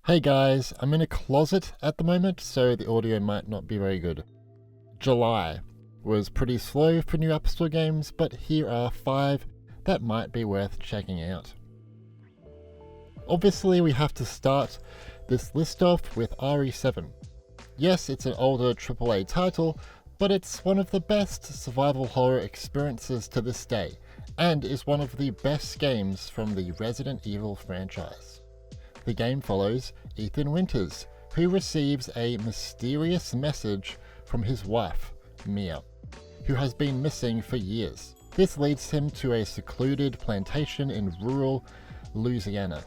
Hey guys, I'm in a closet at the moment, so the audio might not be very good. July was pretty slow for new App Store games, but here are 5 that might be worth checking out. Obviously, we have to start this list off with RE7. Yes, it's an older AAA title, but it's one of the best survival horror experiences to this day, and is one of the best games from the Resident Evil franchise. The game follows Ethan Winters, who receives a mysterious message from his wife, Mia, who has been missing for years. This leads him to a secluded plantation in rural Louisiana.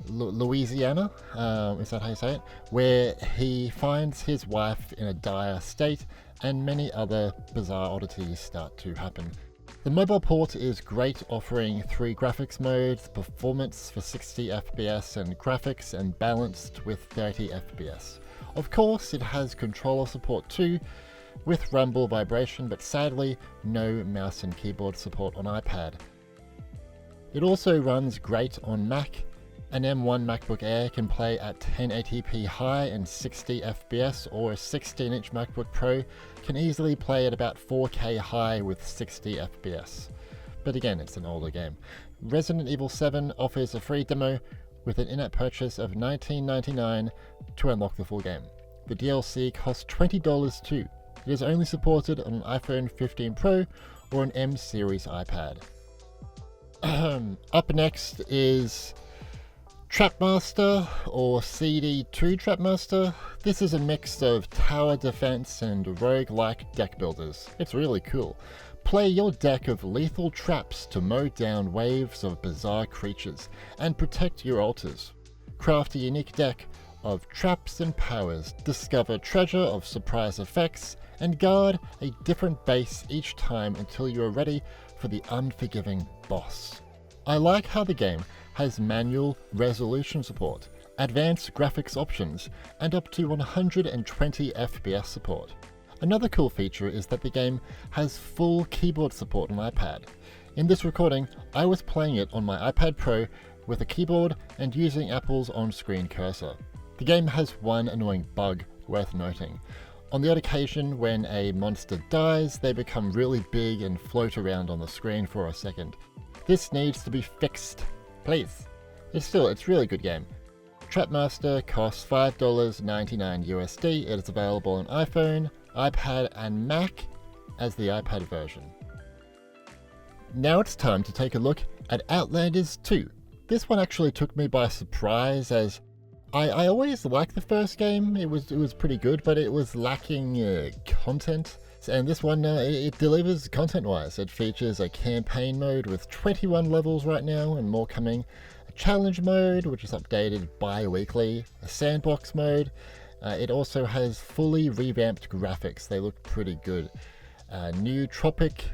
Louisiana, is that how you say it? Where he finds his wife in a dire state, and many other bizarre oddities start to happen. The mobile port is great, offering 3 graphics modes, performance for 60 FPS and graphics, and balanced with 30 FPS. Of course, it has controller support too, with rumble vibration, but sadly, no mouse and keyboard support on iPad. It also runs great on Mac. An M1 MacBook Air can play at 1080p high and 60 FPS, or a 16-inch MacBook Pro can easily play at about 4K high with 60 FPS. But again, it's an older game. Resident Evil 7 offers a free demo with an in-app purchase of $19.99 to unlock the full game. The DLC costs $20 too. It is only supported on an iPhone 15 Pro or an M series iPad. Up next is TrapMaster, or CD2 TrapMaster. This is a mix of tower defense and roguelike deck builders. It's really cool. Play your deck of lethal traps to mow down waves of bizarre creatures and protect your altars. Craft a unique deck of traps and powers, discover treasure of surprise effects, and guard a different base each time until you are ready for the unforgiving boss. I like how the game has manual resolution support, advanced graphics options, and up to 120 FPS support. Another cool feature is that the game has full keyboard support on iPad. In this recording, I was playing it on my iPad Pro with a keyboard and using Apple's on-screen cursor. The game has one annoying bug worth noting. On the odd occasion when a monster dies, they become really big and float around on the screen for a second. This needs to be fixed, please. It's a really good game. TrapMaster costs $5.99 USD. It is available on iPhone, iPad, and Mac as the iPad version. Now it's time to take a look at Outlanders 2. This one actually took me by surprise, as I always liked the first game. It was pretty good, but it was lacking content. And this one, it delivers content-wise. It features a campaign mode with 21 levels right now, and more coming. A challenge mode, which is updated bi-weekly. A sandbox mode. It also has fully revamped graphics. They look pretty good. New tropic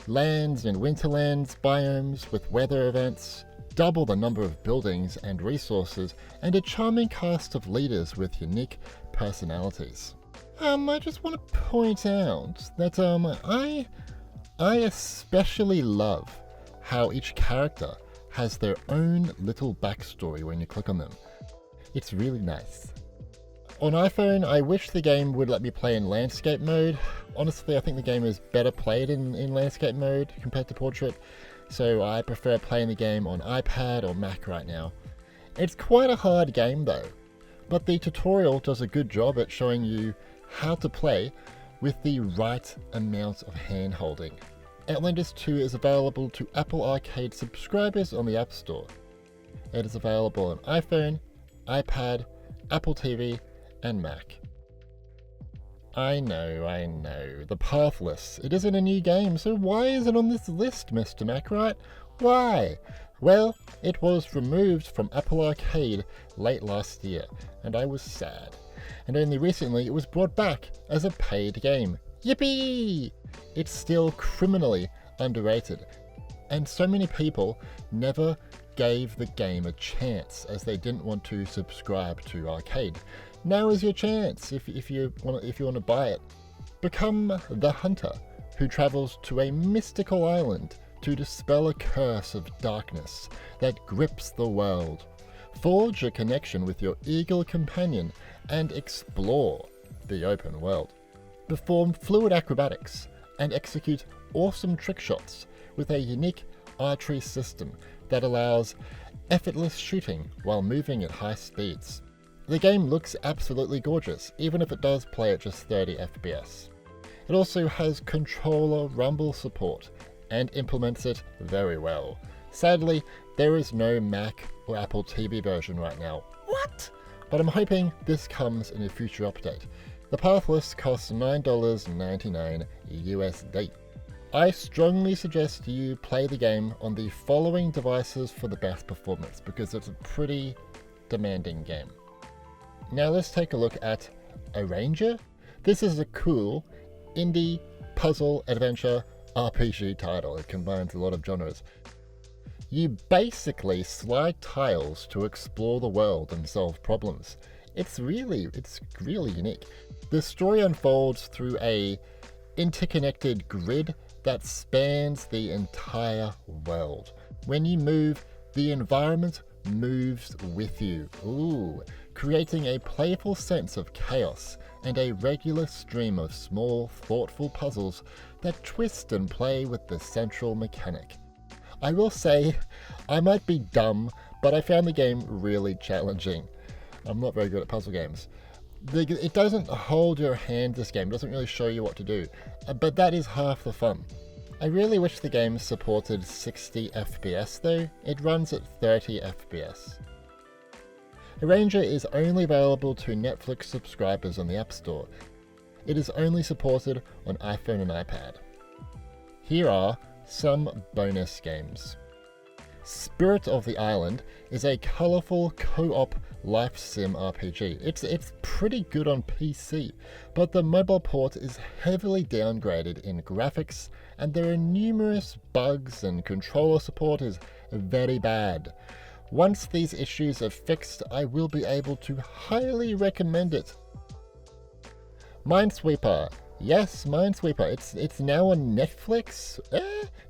lands and winterlands biomes with weather events. Double the number of buildings and resources, and a charming cast of leaders with unique personalities. I just want to point out that I especially love how each character has their own little backstory when you click on them. It's really nice. On iPhone, I wish the game would let me play in landscape mode. Honestly, I think the game is better played in landscape mode compared to portrait, so I prefer playing the game on iPad or Mac right now. It's quite a hard game though, but the tutorial does a good job at showing you how to play with the right amount of hand-holding. Outlanders 2 is available to Apple Arcade subscribers on the App Store. It is available on iPhone, iPad, Apple TV, and Mac. I know, the Pathless. It isn't a new game, so why is it on this list, Mr. Macwright? Why? Well, it was removed from Apple Arcade late last year, and I was sad. And only recently it was brought back as a paid game. Yippee! It's still criminally underrated, and so many people never gave the game a chance as they didn't want to subscribe to Arcade. Now is your chance if you want to buy it. Become the hunter who travels to a mystical island to dispel a curse of darkness that grips the world. Forge a connection with your eagle companion and explore the open world. Perform fluid acrobatics and execute awesome trick shots with a unique archery system that allows effortless shooting while moving at high speeds. The game looks absolutely gorgeous, even if it does play at just 30 FPS. It also has controller rumble support and implements it very well. Sadly, there is no Mac or Apple TV version right now. What? But I'm hoping this comes in a future update. The Pathless costs $9.99 USD. I strongly suggest you play the game on the following devices for the best performance, because it's a pretty demanding game. Now let's take a look at Arranger. This is a cool indie puzzle adventure RPG title. It combines a lot of genres. You basically slide tiles to explore the world and solve problems. It's really unique. The story unfolds through a interconnected grid that spans the entire world. When you move, the environment moves with you, creating a playful sense of chaos and a regular stream of small, thoughtful puzzles that twist and play with the central mechanic. I will say, I might be dumb, but I found the game really challenging. I'm not very good at puzzle games. It doesn't hold your hand, this game. It doesn't really show you what to do, but that is half the fun. I really wish the game supported 60 FPS though. It runs at 30 FPS. Arranger is only available to Netflix subscribers on the App Store. It is only supported on iPhone and iPad. Here are some bonus games. Spirit of the Island is a colourful co-op life sim RPG. It's pretty good on PC, but the mobile port is heavily downgraded in graphics, and there are numerous bugs and controller support is very bad. Once these issues are fixed, I will be able to highly recommend it. Minesweeper. Yes, Minesweeper. It's now on Netflix.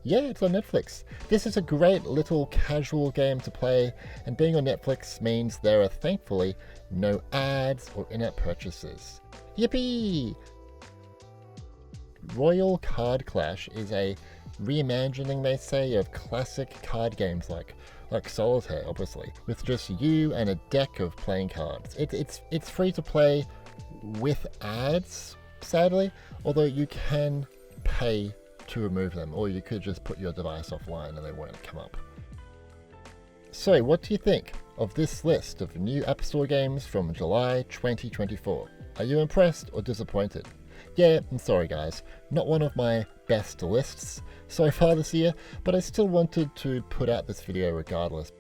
Yeah, it's on Netflix. This is a great little casual game to play, and being on Netflix means there are thankfully no ads or in-app purchases. Yippee! Royal Card Clash is a reimagining, they say, of classic card games like Solitaire, obviously, with just you and a deck of playing cards. It's free to play with ads, sadly, although you can pay to remove them, or you could just put your device offline and they won't come up. So what do you think of this list of new App Store games from July 2024? Are you impressed or disappointed? Yeah, I'm sorry guys, not one of my best lists so far this year, but I still wanted to put out this video regardless.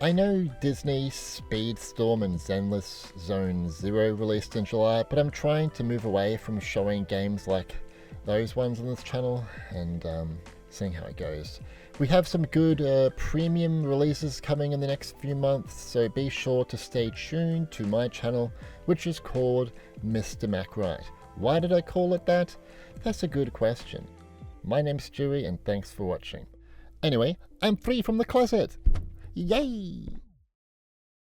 I know Disney, Speedstorm and Zenless Zone Zero released in July, but I'm trying to move away from showing games like those ones on this channel and seeing how it goes. We have some good premium releases coming in the next few months, so be sure to stay tuned to my channel, which is called Mr. Mac Right. Why did I call it that? That's a good question. My name's Stewie and thanks for watching. Anyway, I'm free from the closet! Yay!